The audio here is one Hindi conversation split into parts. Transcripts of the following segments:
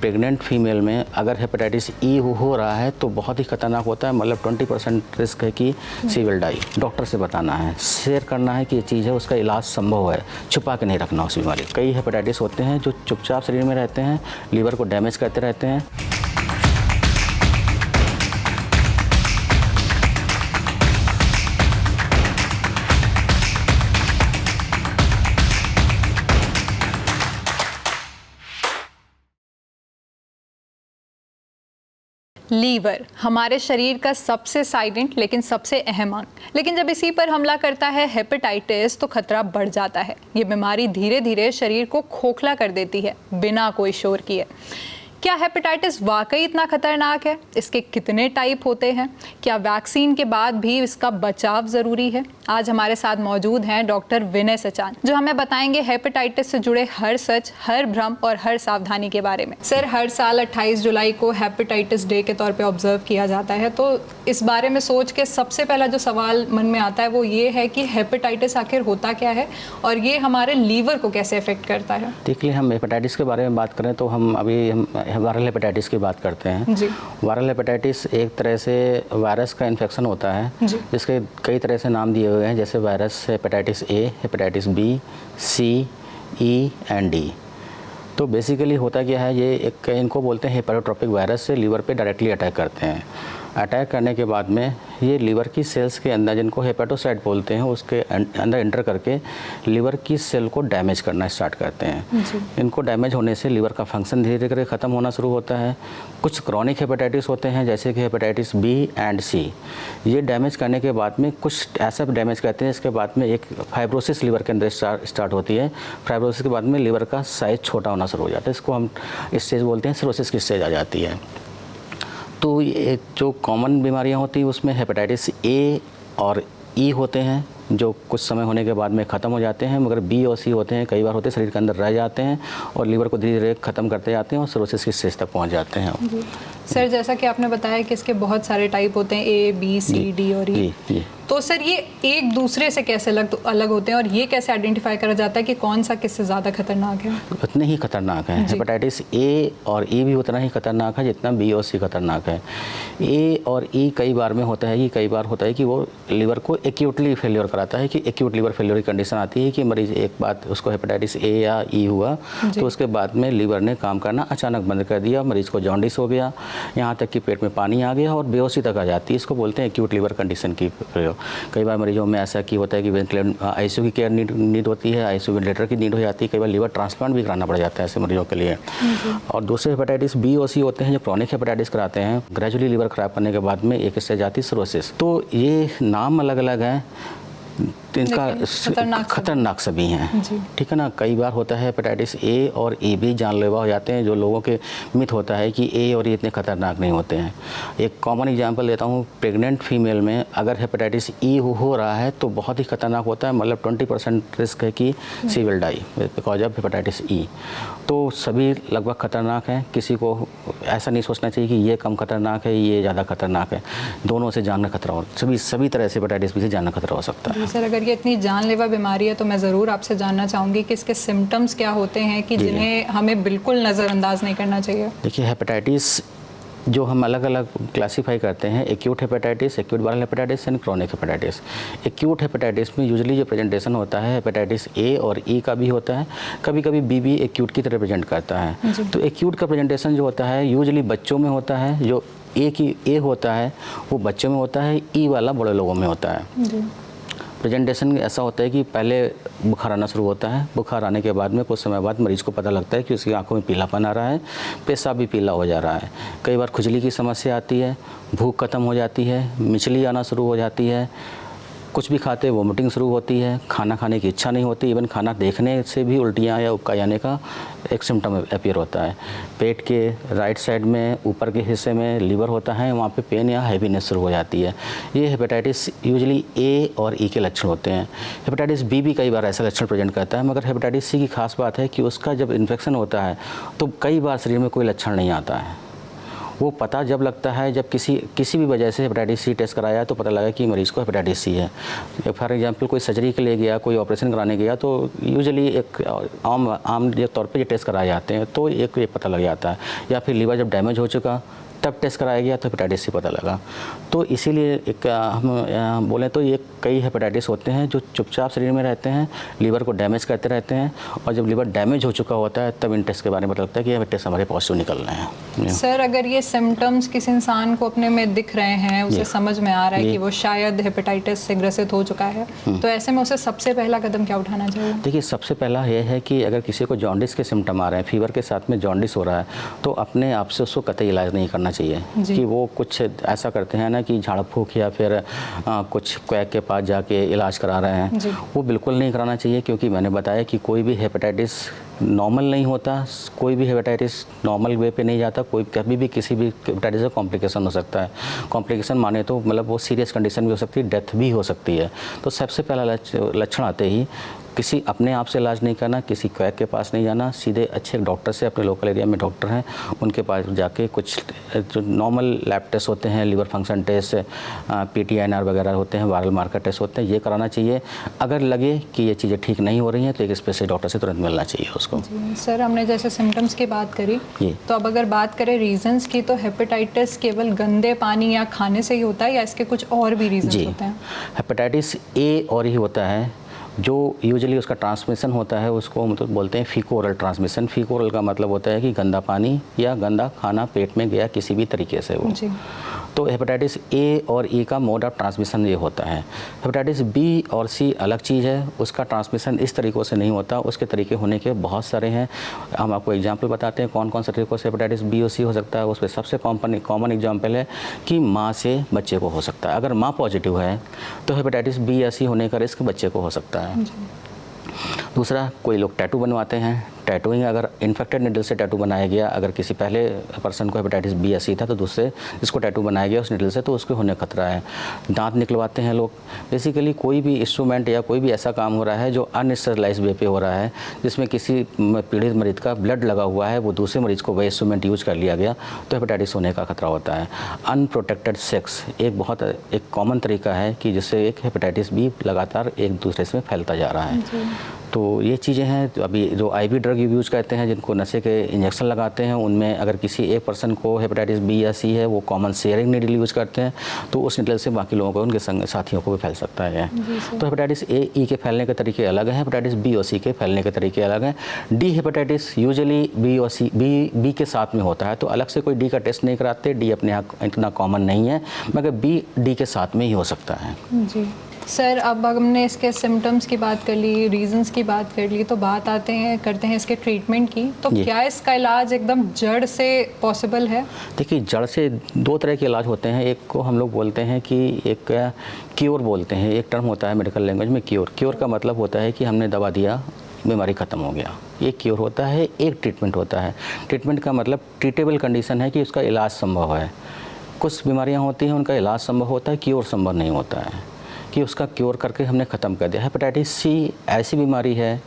प्रेग्नेंट फीमेल में अगर हेपेटाइटिस ई हो रहा है तो बहुत ही खतरनाक होता है, मतलब 20% रिस्क है कि शी विल डाई। डॉक्टर से बताना है, शेयर करना है कि ये चीज़ है, उसका इलाज संभव है, छुपा के नहीं रखना उस बीमारी। कई हेपेटाइटिस होते हैं जो चुपचाप शरीर में रहते हैं, लीवर को डैमेज करते रहते हैं। लीवर हमारे शरीर का सबसे साइलेंट लेकिन सबसे अहम अंग, लेकिन जब इसी पर हमला करता है हेपेटाइटिस तो खतरा बढ़ जाता है। ये बीमारी धीरे धीरे शरीर को खोखला कर देती है बिना कोई शोर किए। क्या हेपेटाइटिस वाकई इतना खतरनाक है? इसके कितने टाइप होते हैं? क्या वैक्सीन के बाद भी इसका बचाव ज़रूरी है? आज हमारे साथ मौजूद हैं डॉक्टर विनय सचान, जो हमें बताएंगे हेपेटाइटिस से जुड़े हर सच, हर भ्रम और हर सावधानी के बारे में। सर, हर साल 28 जुलाई को हेपेटाइटिस डे के तौर पे ऑब्जर्व किया जाता है, तो इस बारे में सोच के सबसे पहला जो सवाल मन में आता है वो ये है कि हेपेटाइटिस आखिर होता क्या है और ये हमारे लीवर को कैसे अफेक्ट करता है? देखिए, हम हेपेटाइटिस के बारे में बात करें तो हम वायरल हेपेटाइटिस की बात करते हैं जी। वायरल हेपेटाइटिस एक तरह से वायरस का इन्फेक्शन होता है जिसके कई तरह से नाम दिए हुए हैं, जैसे virus hepatitis A, hepatitis B, C, E and D. तो बेसिकली होता क्या है, ये इनको बोलते हैं हेपेटोट्रोपिक वायरस से लीवर पे डायरेक्टली अटैक करते हैं। अटैक करने के बाद में ये लीवर की सेल्स के अंदर, जिनको हेपेटोसाइट बोलते हैं, उसके अंदर एंटर करके लीवर की सेल को डैमेज करना स्टार्ट करते हैं। इनको डैमेज होने से लीवर का फंक्शन धीरे धीरे ख़त्म होना शुरू होता है। कुछ क्रॉनिक हेपेटाइटिस होते हैं जैसे कि हेपेटाइटिस बी एंड सी। ये डैमेज करने के बाद में कुछ ऐसा डैमेज करते हैं इसके बाद में एक फाइब्रोसिस लीवर के अंदर स्टार्ट होती है। फाइब्रोसिस के बाद में लीवर का साइज़ छोटा होना शुरू हो जाता है, इसको हम स्टेज बोलते हैं, सिरोसिस की स्टेज आ जाती है। तो ये जो कॉमन बीमारियां होती हैं उसमें हेपेटाइटिस ए और ई होते हैं जो कुछ समय होने के बाद में ख़त्म हो जाते हैं, मगर बी और सी होते हैं, कई बार होते हैं शरीर के अंदर रह जाते हैं और लीवर को धीरे धीरे ख़त्म करते जाते हैं और सिरोसिस की स्टेज तक पहुंच जाते हैं। सर, जैसा कि आपने बताया कि इसके बहुत सारे टाइप होते हैं, ए, बी, सी, डी और ई। तो सर, ये एक दूसरे से कैसे अलग होते हैं और ये कैसे आइडेंटिफाई करा जाता है कि कौन सा किससे ज़्यादा खतरनाक है? उतने ही खतरनाक है। हेपेटाइटिस ए और ई भी उतना ही खतरनाक है जितना बी और सी खतरनाक है। ए और ई कई बार होता है कि वो लीवर को एक्यूटली फेलियर कराता है, कि एक्यूट लीवर फेलियर की कंडीशन आती है कि मरीज एक बात उसको हेपेटाइटिस ए या ई हुआ तो उसके बाद में लीवर ने काम करना अचानक बंद कर दिया, मरीज को जॉन्डिस हो गया, यहाँ तक कि पेट में पानी आ गया और बेहोशी तक आ जाती है। इसको बोलते हैं एक्यूट लीवर कंडीशन की प्रयोग। कई बार मरीजों में ऐसा कि होता है कि आईसीयू की केयर नीड होती है, आईसीयू वेंटिलेटर की नीड हो जाती है, कई बार लीवर ट्रांसप्लांट भी कराना पड़ जाता है ऐसे मरीजों के लिए। और दूसरे हेपेटाइटिस बी और सी होते हैं जो क्रॉनिक हेपेटाइटिस कराते हैं, ग्रेजुअली लीवर खराब करने के बाद में एक स्टेज आती है सिरोसिस। तो ये नाम अलग अलग हैं, इनका खतरनाक सभी हैं, ठीक है ना। कई बार होता है हेपेटाइटिस ए और ई भी जानलेवा हो जाते हैं, जो लोगों के मिथ होता है कि ए और ई इतने खतरनाक नहीं होते हैं। एक कॉमन एग्जांपल देता हूँ, प्रेग्नेंट फीमेल में अगर हेपेटाइटिस ई हो रहा है तो बहुत ही खतरनाक होता है, मतलब 20% रिस्क है कि she will die because of hepatitis E. तो सभी लगभग खतरनाक हैं, किसी को ऐसा नहीं सोचना चाहिए कि ये कम खतरनाक है, ये ज़्यादा खतरनाक है। दोनों से जान का खतरा हो, सभी तरह से हेपेटाइटिस बी से जान का खतरा हो सकता है। सर, अगर ये इतनी जानलेवा बीमारी है तो मैं ज़रूर आपसे जानना चाहूँगी कि इसके सिम्टम्स क्या होते हैं कि जिन्हें हमें बिल्कुल नज़रअंदाज नहीं करना चाहिए। देखिए, हेपेटाइटिस जो हम अलग अलग क्लासीफाई करते हैं, acute hepatitis, acute viral hepatitis and chronic hepatitis. Acute hepatitis में यूजुअली जो प्रेजेंटेशन होता है हेपेटाइटिस ए और ई का भी होता है, कभी कभी बी भी एक्यूट की तरह प्रेजेंट करता है। तो एक्यूट का प्रेजेंटेशन जो होता है यूजुअली बच्चों में होता है, जो ए होता है वो बच्चों में होता है, ई वाला बड़े लोगों में होता है। प्रेजेंटेशन ऐसा होता है कि पहले बुखार आना शुरू होता है, बुखार आने के बाद में कुछ समय बाद मरीज़ को पता लगता है कि उसकी आंखों में पीलापन आ रहा है, पेशाब भी पीला हो जा रहा है, कई बार खुजली की समस्या आती है, भूख खत्म हो जाती है, मिचली आना शुरू हो जाती है, कुछ भी खाते वोमिटिंग शुरू होती है, खाना खाने की इच्छा नहीं होती, इवन खाना देखने से भी उल्टियाँ या उबका जाने का एक सिम्टम अपीयर होता है। पेट के राइट साइड में ऊपर के हिस्से में लीवर होता है, वहाँ पे पेन या हैवीनेस शुरू हो जाती है। ये हेपेटाइटिस यूजुअली ए और ई के लक्षण होते हैं। हेपेटाइटिस बी भी कई बार ऐसा लक्षण प्रेजेंट करता है, मगर हेपेटाइटिस सी की खास बात है कि उसका जब इन्फेक्शन होता है तो कई बार शरीर में कोई लक्षण नहीं आता है, वो पता जब लगता है जब किसी भी वजह से हेपेटाइटिस सी टेस्ट कराया तो पता लगा कि मरीज़ को हेपेटाइटिस सी है। फॉर एग्जांपल कोई सर्जरी के लिए गया, कोई ऑपरेशन कराने गया, तो यूजुअली एक आम तौर पे ये टेस्ट कराए जाते हैं, तो एक ये पता लग जाता है। या फिर लीवर जब डैमेज हो चुका तब टेस्ट कराया गया तो हेपेटाइटिस सी पता लगा। तो इसीलिए एक हम बोलें तो ये कई हेपेटाइटिस होते हैं जो चुपचाप शरीर में रहते हैं, लीवर को डैमेज करते रहते हैं, और जब लीवर डैमेज हो चुका होता है तब इन टेस्ट के बारे में पता लगता है कि ये टेस्ट हमारे पॉजिटिव निकल रहे हैं। सर, अगर ये सिम्टम्स किसी इंसान को अपने में दिख रहे हैं, उसे समझ में आ रहा है कि वो शायद हेपेटाइटिस से ग्रसित हो चुका है, तो ऐसे में उसे सबसे पहला कदम क्या उठाना चाहिए? देखिए, सबसे पहला ये है कि अगर किसी को जॉन्डिस के सिम्टम आ रहे हैं, फीवर के साथ में जॉन्डिस हो रहा है, तो अपने आप से उसको कतई इलाज नहीं करना चाहिए कि वो कुछ ऐसा करते हैं ना कि झाड़ फूक या फिर कुछ क्वैक के पास जाके इलाज करा रहे हैं, वो बिल्कुल नहीं कराना चाहिए। क्योंकि मैंने बताया कि कोई भी हेपेटाइटिस नॉर्मल नहीं होता, कोई भी हेपेटाइटिस नॉर्मल वे पे नहीं जाता, कोई कभी भी किसी भी हेपेटाइटिस का कॉम्प्लिकेशन हो सकता है। कॉम्प्लिकेशन माने तो मतलब वो सीरियस कंडीशन भी हो सकती है, डेथ भी हो सकती है। तो सबसे पहला लक्षण आते ही किसी अपने आप से इलाज नहीं करना, किसी क्वैक के पास नहीं जाना, सीधे अच्छे डॉक्टर से, अपने लोकल एरिया में डॉक्टर हैं उनके पास जाके कुछ जो नॉर्मल लैब टेस्ट होते हैं, लीवर फंक्शन टेस्ट, PTINR वगैरह होते हैं, वायरल मार्कर टेस्ट होते हैं, ये कराना चाहिए। अगर लगे कि ये चीज़ें ठीक नहीं हो रही हैं तो एक स्पेशलिस्ट डॉक्टर से तुरंत मिलना चाहिए उसको। सर, हमने जैसे सिम्टम्स की बात करी, तो अब अगर बात करें रीजंस की, तो हेपेटाइटिस केवल गंदे पानी या खाने से ही होता है या इसके कुछ और भी रीजंस होते हैं? हेपेटाइटिस ए और ही होता है, जो यूजुअली उसका ट्रांसमिशन होता है उसको मतलब बोलते हैं फीको ओरल ट्रांसमिशन। फीको ओरल का मतलब होता है कि गंदा पानी या गंदा खाना पेट में गया किसी भी तरीके से वो। तो हेपेटाइटिस ए और ई का मोड ऑफ ट्रांसमिशन ये होता है। हेपेटाइटिस बी और सी अलग चीज़ है, उसका ट्रांसमिशन इस तरीक़ों से नहीं होता, उसके तरीके होने के बहुत सारे हैं। हम आपको एग्जांपल बताते हैं कौन कौन से तरीक़ों से हेपेटाइटिस बी और सी हो सकता है। उस पर सबसे कॉमन एग्जांपल है कि माँ से बच्चे को हो सकता है। अगर माँ पॉजिटिव है तो हेपेटाइटिस बी या सी होने का रिस्क बच्चे को हो सकता है। दूसरा, कोई लोग टैटू बनवाते हैं। टैटूइंग अगर इन्फेक्टेड निडल से टैटू बनाया गया, अगर किसी पहले पर्सन को हेपेटाइटिस बी या सी था तो दूसरे जिसको टैटू बनाया गया उस निडल से, तो उसके होने का खतरा है। दांत निकलवाते हैं लोग। बेसिकली कोई भी इंस्ट्रूमेंट या कोई भी ऐसा काम हो रहा है जो अनस्टेरिलाइज वे पे हो रहा है, जिसमें किसी पीड़ित मरीज का ब्लड लगा हुआ है, वो दूसरे मरीज को वह इंस्ट्रूमेंट यूज कर लिया गया, तो हेपेटाइटिस होने का खतरा होता है। अनप्रोटेक्टेड सेक्स एक कॉमन तरीका है कि जिससे एक हेपेटाइटिस बी लगातार एक दूसरे से फैलता जा रहा है। तो ये चीज़ें हैं। अभी जो IV ड्रग यूज करते हैं, जिनको नशे के इंजेक्शन लगाते हैं, उनमें अगर किसी एक पर्सन को हेपेटाइटिस बी या सी है, वो कॉमन शेयरिंग नीडल यूज करते हैं, तो उस नीडल से बाकी लोगों को, उनके साथियों को भी फैल सकता है। तो हेपेटाइटिस ए ई के फैलने के तरीके अलग हैं, हेपेटाइटिस बी और सी के फैलने के तरीके अलग हैं। डी हेपेटाइटिस यूजुअली बी के साथ में होता है, तो अलग से कोई डी का टेस्ट नहीं कराते। डी अपने यहाँ इतना कॉमन नहीं है, मगर बी डी के साथ में ही हो सकता है। जी सर, अब हमने इसके सिम्टम्स की बात कर ली, रीजंस की बात कर ली, तो बात करते हैं इसके ट्रीटमेंट की। तो क्या इसका इलाज एकदम जड़ से पॉसिबल है? देखिए, जड़ से दो तरह के इलाज होते हैं। एक को हम लोग बोलते हैं कि एक क्योर बोलते हैं, एक टर्म होता है मेडिकल लैंग्वेज में क्योर। क्योर का मतलब होता है कि हमने दवा दिया, बीमारी ख़त्म हो गया, ये क्योर होता है। एक ट्रीटमेंट होता है। ट्रीटमेंट का मतलब ट्रीटेबल कंडीशन है कि उसका इलाज संभव है। कुछ बीमारियाँ होती हैं उनका इलाज संभव होता है, क्योर संभव नहीं होता है कि उसका क्योर करके हमने ख़त्म कर दिया। हेपेटाइटिस सी ऐसी बीमारी है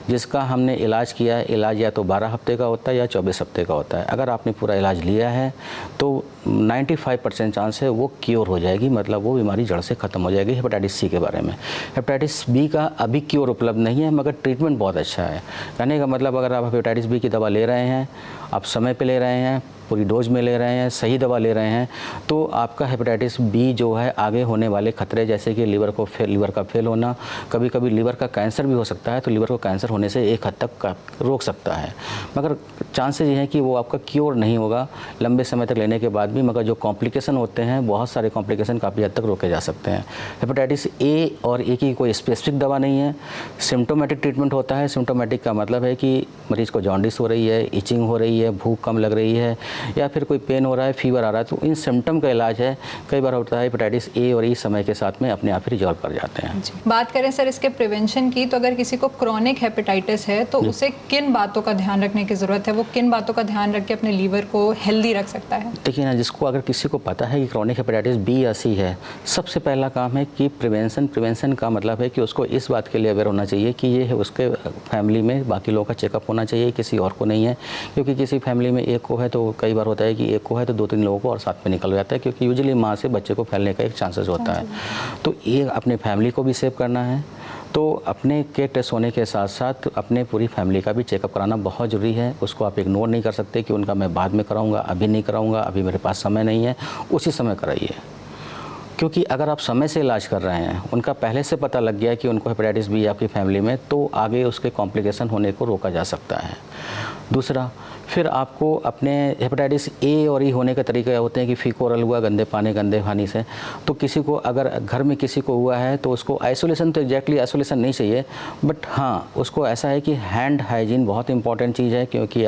जिसका हमने इलाज किया, इलाज या तो 12 हफ्ते का होता है या 24 हफ्ते का होता है। अगर आपने पूरा इलाज लिया है तो 95% चांस है वो क्योर हो जाएगी, मतलब वो बीमारी जड़ से ख़त्म हो जाएगी। हेपेटाइटिस सी के बारे में। हेपेटाइटिस बी का अभी क्योर उपलब्ध नहीं है, मगर ट्रीटमेंट बहुत अच्छा है। कहने का मतलब, अगर आप हेपेटाइटिस बी की दवा ले रहे हैं, आप समय पे ले रहे हैं, पूरी डोज में ले रहे हैं, सही दवा ले रहे हैं, तो आपका हेपेटाइटिस बी जो है आगे होने वाले खतरे, जैसे कि लीवर का फेल होना, कभी कभी लीवर का कैंसर भी हो सकता है, तो लीवर को कैंसर होने से एक हद तक रोक सकता है। मगर चांसेस ये हैं कि वो आपका क्योर नहीं होगा लंबे समय तक लेने के बाद भी, मगर जो कॉम्प्लिकेशन होते हैं, बहुत सारे कॉम्प्लिकेशन काफ़ी हद तक रोके जा सकते हैं। हेपेटाइटिस ए और ए की कोई स्पेसिफिक दवा नहीं है, सिम्टोमेटिक ट्रीटमेंट होता है। सिम्टोमेटिक का मतलब है कि मरीज़ को जॉन्डिस हो रही है, इचिंग हो रही है, भूख कम लग रही है, या फिर कोई पेन हो रहा है, फीवर आ रहा है, तो इन सिम्टम का इलाज है। कई बार होता है हेपेटाइटिस ए और ई समय के साथ में अपने आप ही रिजॉल्व कर जाते हैं। बात करें सर इसके प्रिवेंशन की, तो अगर किसी को क्रॉनिक हेपेटाइटिस है तो उसे किन बातों का ध्यान रखने की ज़रूरत है? वो किन बातों का ध्यान रख के अपने लीवर को हेल्दी रख सकता है? देखिए ना, जिसको अगर किसी को पता है कि क्रॉनिक हेपेटाइटिस बी या सी है, सबसे पहला काम है कि प्रिवेंशन का मतलब है कि उसको इस बात के लिए अवेयर होना चाहिए कि ये है उसके फैमिली में बाकी लोगों का चेकअप होना चाहिए, किसी और को नहीं है। क्योंकि किसी फैमिली में एक को है तो कई कई बार होता है कि एक को है तो 2-3 लोगों को और साथ में निकल जाता है, क्योंकि यूजुअली माँ से बच्चे को फैलने का एक चांसेस होता है। तो ये अपने फैमिली को भी सेव करना है, तो अपने के टेस्ट होने के साथ साथ अपने पूरी फैमिली का भी चेकअप कराना बहुत ज़रूरी है। उसको आप इग्नोर नहीं कर सकते कि उनका मैं बाद में कराऊंगा, अभी नहीं कराऊंगा, अभी मेरे पास समय नहीं है, उसी समय कराइए। क्योंकि अगर आप समय से इलाज कर रहे हैं, उनका पहले से पता लग गया कि उनको हेपेटाइटिस बी आपकी फैमिली में, तो आगे उसके कॉम्प्लिकेशन होने को रोका जा सकता है। दूसरा, फिर आपको अपने हेपेटाइटिस ए और ई होने के तरीके होते हैं कि फीकोरल हुआ गंदे पानी से, तो किसी को अगर घर में किसी को हुआ है तो उसको आइसोलेशन, तो एग्जैक्टली आइसोलेशन नहीं चाहिए, बट हाँ उसको ऐसा है कि हैंड हाइजीन बहुत इंपॉर्टेंट चीज़ है, क्योंकि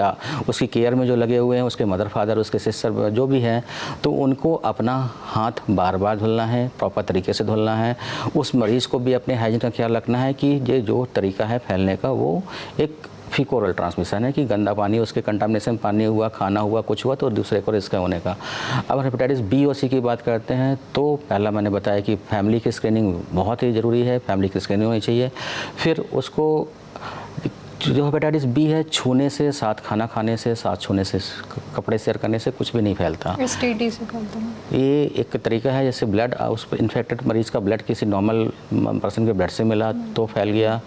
उसकी केयर में जो लगे हुए हैं, उसके मदर फादर, उसके सिस्टर जो भी हैं, तो उनको अपना हाथ बार बार धुलना है, प्रॉपर तरीके से धुलना है। उस मरीज़ को भी अपने हाइजीन का ख्याल रखना है कि ये जो तरीका है फैलने का वो एक फीकोरल ट्रांसमिशन है, कि गंदा पानी, उसके कंटामिनेशन पानी हुआ, खाना हुआ, कुछ हुआ तो दूसरे को रिस्क होने का। अब हेपेटाइटिस बी और सी की बात करते हैं तो पहला मैंने बताया कि फैमिली की स्क्रीनिंग बहुत ही ज़रूरी है, फैमिली की स्क्रीनिंग होनी चाहिए। फिर उसको जो हेपेटाइटिस बी है, छूने से, साथ खाना खाने से, साथ छूने से, कपड़े शेयर करने से कुछ भी नहीं फैलता। STD से फैलता है। ये एक तरीका है, जैसे ब्लड, उस इन्फेक्टेड मरीज़ का ब्लड किसी नॉर्मल पर्सन के ब्लड से मिला तो फैल गया,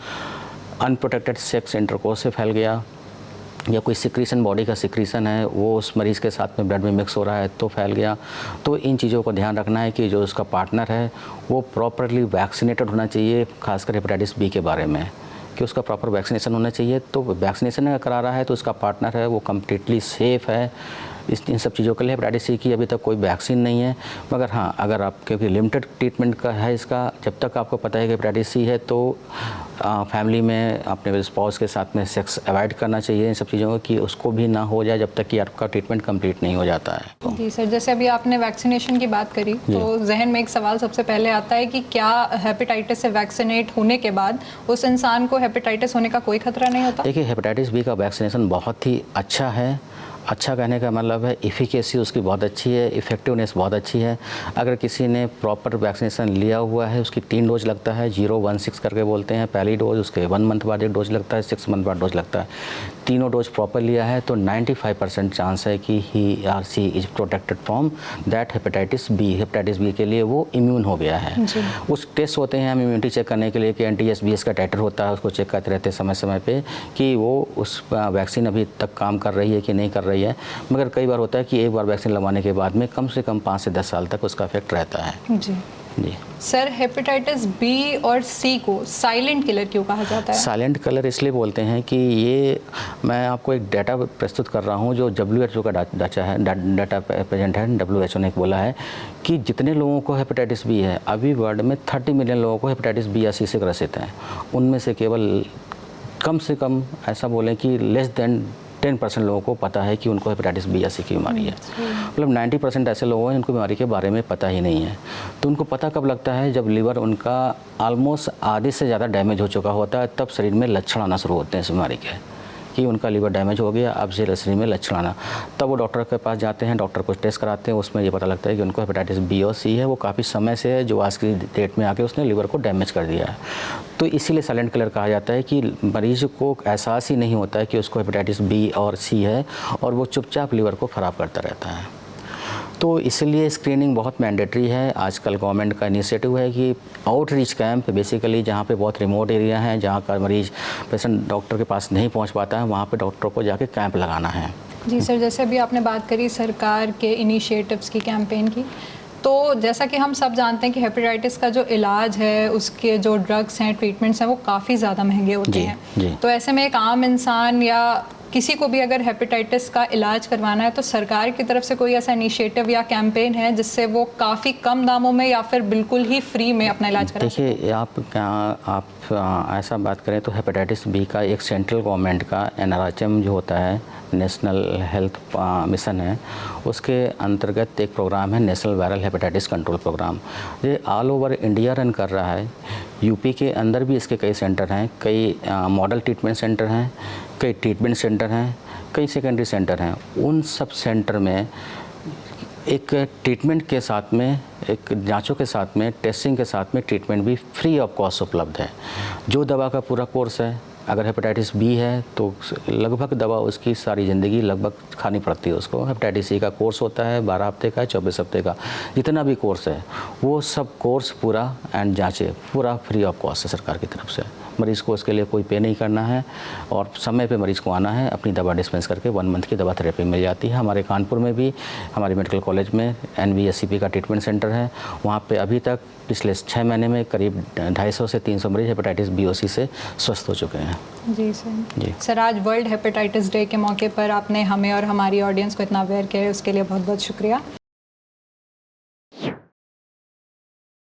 अनप्रोटेक्टेड सेक्स इंटरकोर्स से फैल गया, या कोई सिक्रीशन, बॉडी का सिक्रीशन है वो उस मरीज़ के साथ में ब्लड में मिक्स हो रहा है तो फैल गया। तो इन चीज़ों को ध्यान रखना है कि जो उसका पार्टनर है वो प्रॉपरली वैक्सीनेटेड होना चाहिए, खासकर हेपेटाइटिस बी के बारे में, कि उसका प्रॉपर वैक्सीनेशन होना चाहिए। तो वैक्सीनेशन अगर करा रहा है तो उसका पार्टनर है वो कम्प्लीटली सेफ़ है। इन सब चीज़ों के लिए हेपेटाइटिस सी की अभी तक कोई वैक्सीन नहीं है, मगर हाँ अगर आप, क्योंकि लिमिटेड ट्रीटमेंट का है इसका, जब तक आपको पता है कि हेपेटाइटिस सी है तो फैमिली में अपने स्पाउस के साथ में सेक्स अवॉइड करना चाहिए, इन सब चीज़ों को, कि उसको भी ना हो जाए जब तक कि आपका ट्रीटमेंट कंप्लीट नहीं हो जाता है। जी सर, जैसे अभी आपने वैक्सीनेशन की बात करी तो जहन में एक सवाल सबसे पहले आता है कि क्या हेपेटाइटिस से वैक्सीनेट होने के बाद उस इंसान को हेपेटाइटिस होने का कोई खतरा नहीं होता? देखिए, हेपेटाइटिस बी का वैक्सीनेशन बहुत ही अच्छा है। अच्छा कहने का मतलब है एफिकेसी उसकी बहुत अच्छी है, इफ़ेक्टिवनेस बहुत अच्छी है। अगर किसी ने प्रॉपर वैक्सीनेशन लिया हुआ है, उसकी 3 डोज लगता है, 0, 1, 6 करके बोलते हैं पहली डोज, उसके 1 मंथ बाद 1 डोज लगता है, 6 मंथ बाद डोज लगता है। तीनों डोज प्रॉपर लिया है तो 95% चांस है कि ही आर सी is protected from that hepatitis B. Hepatitis B के लिए वो इम्यून हो गया है। उस टेस्ट होते हैं हम इम्यूनिटी चेक करने के लिए कि NTSBS का टाइटर होता है, उसको चेक करते रहते हैं समय समय पे कि वो उस वैक्सीन अभी तक काम कर रही है कि नहीं कर रही है। मगर कई बार होता है कि एक बार वैक्सीन लगवाने के बाद में कम से कम 5 से 10 साल तक उसका इफेक्ट रहता है। जी जी सर, हेपेटाइटिस बी और सी को साइलेंट किलर क्यों कहा जाता है? साइलेंट किलर इसलिए बोलते हैं कि ये, मैं आपको एक डाटा प्रस्तुत कर रहा हूँ जो WHO का डाटा प्रेजेंट है। WHO ने बोला है कि जितने लोगों को हेपेटाइटिस बी है, अभी वर्ल्ड में 30 मिलियन लोगों को हेपेटाइटिस बी या सी से ग्रसित हैं। उनमें से केवल कम से कम ऐसा बोलें कि लेस देन 10% लोगों को पता है कि उनको हेपेटाइटिस बी या सी की बीमारी है। मतलब 90% ऐसे लोग हैं जिनको बीमारी के बारे में पता ही नहीं है। तो उनको पता कब लगता है? जब लिवर उनका ऑलमोस्ट आधे से ज़्यादा डैमेज हो चुका होता है, तब शरीर में लक्षण आना शुरू होते हैं इस बीमारी के, कि उनका लिवर डैमेज हो गया, अब से शरीर में लक्षण आना। तब वो डॉक्टर के पास जाते हैं, डॉक्टर कुछ टेस्ट कराते हैं, उसमें ये पता लगता है कि उनको हेपेटाइटिस बी और सी है। वो काफ़ी समय से है जो आज की डेट में आके उसने लिवर को डैमेज कर दिया है। तो इसीलिए साइलेंट किलर कहा जाता है कि मरीज को एहसास ही नहीं होता है कि उसको हेपेटाइटिस बी और सी है, और वो चुपचाप लिवर को ख़राब करता रहता है। तो इसलिए स्क्रीनिंग बहुत मैंडेटरी है। आजकल गवर्नमेंट का इनिशिएटिव है कि आउटरीच कैंप, बेसिकली जहाँ पे बहुत रिमोट एरिया है, जहाँ का मरीज पेशेंट डॉक्टर के पास नहीं पहुँच पाता है, वहाँ पे डॉक्टर को जाके कैंप लगाना है। जी सर, जैसे अभी आपने बात करी सरकार के इनिशिएटिव्स की, कैंपेन की, तो जैसा कि हम सब जानते हैं कि हेपेटाइटिस का जो इलाज है, उसके जो ड्रग्स हैं, ट्रीटमेंट्स हैं, वो काफ़ी ज़्यादा महंगे होते हैं। तो ऐसे में एक आम इंसान या किसी को भी अगर हेपेटाइटिस का इलाज करवाना है तो सरकार की तरफ से कोई ऐसा इनिशिएटिव या कैंपेन है जिससे वो काफ़ी कम दामों में या फिर बिल्कुल ही फ्री में अपना इलाज करा सकें? देखिए, आप ऐसा बात करें तो हेपेटाइटिस बी का एक सेंट्रल गवर्नमेंट का NRHM जो होता है, नेशनल हेल्थ मिशन है, उसके अंतर्गत एक प्रोग्राम है national viral hepatitis control program. ये ऑल ओवर इंडिया रन कर रहा है। यूपी के अंदर भी इसके कई सेंटर हैं, कई मॉडल ट्रीटमेंट सेंटर हैं, कई ट्रीटमेंट सेंटर हैं, कई सेकेंडरी सेंटर हैं। उन सब सेंटर में एक ट्रीटमेंट के साथ में, एक जांचों के साथ में, टेस्टिंग के साथ में ट्रीटमेंट भी फ्री ऑफ कॉस्ट उपलब्ध है। जो दवा का पूरा कोर्स है अगर हेपेटाइटिस बी है तो लगभग दवा उसकी सारी ज़िंदगी लगभग खानी पड़ती है उसको। हेपेटाइटिस सी का कोर्स होता है 12 हफ्ते का, 24 हफ्ते का, जितना भी कोर्स है वो सब कोर्स पूरा एंड जाँचें पूरा फ्री ऑफ कॉस्ट है सरकार की तरफ से। मरीज़ को इसके लिए कोई पे नहीं करना है और समय पे मरीज़ को आना है, अपनी दवा डिस्पेंस करके 1 मंथ की दवा थेरेपी मिल जाती है। हमारे कानपुर में भी हमारे मेडिकल कॉलेज में NVSCP का ट्रीटमेंट सेंटर है। वहाँ पे अभी तक पिछले 6 महीने में करीब 250 से 300 मरीज़ हेपेटाइटिस BOC से स्वस्थ हो चुके हैं। जी सर। जी सर, आज वर्ल्ड हेपेटाइटिस डे के मौके पर आपने हमें और हमारी ऑडियंस को इतना अवेयर किया है, उसके लिए बहुत बहुत शुक्रिया।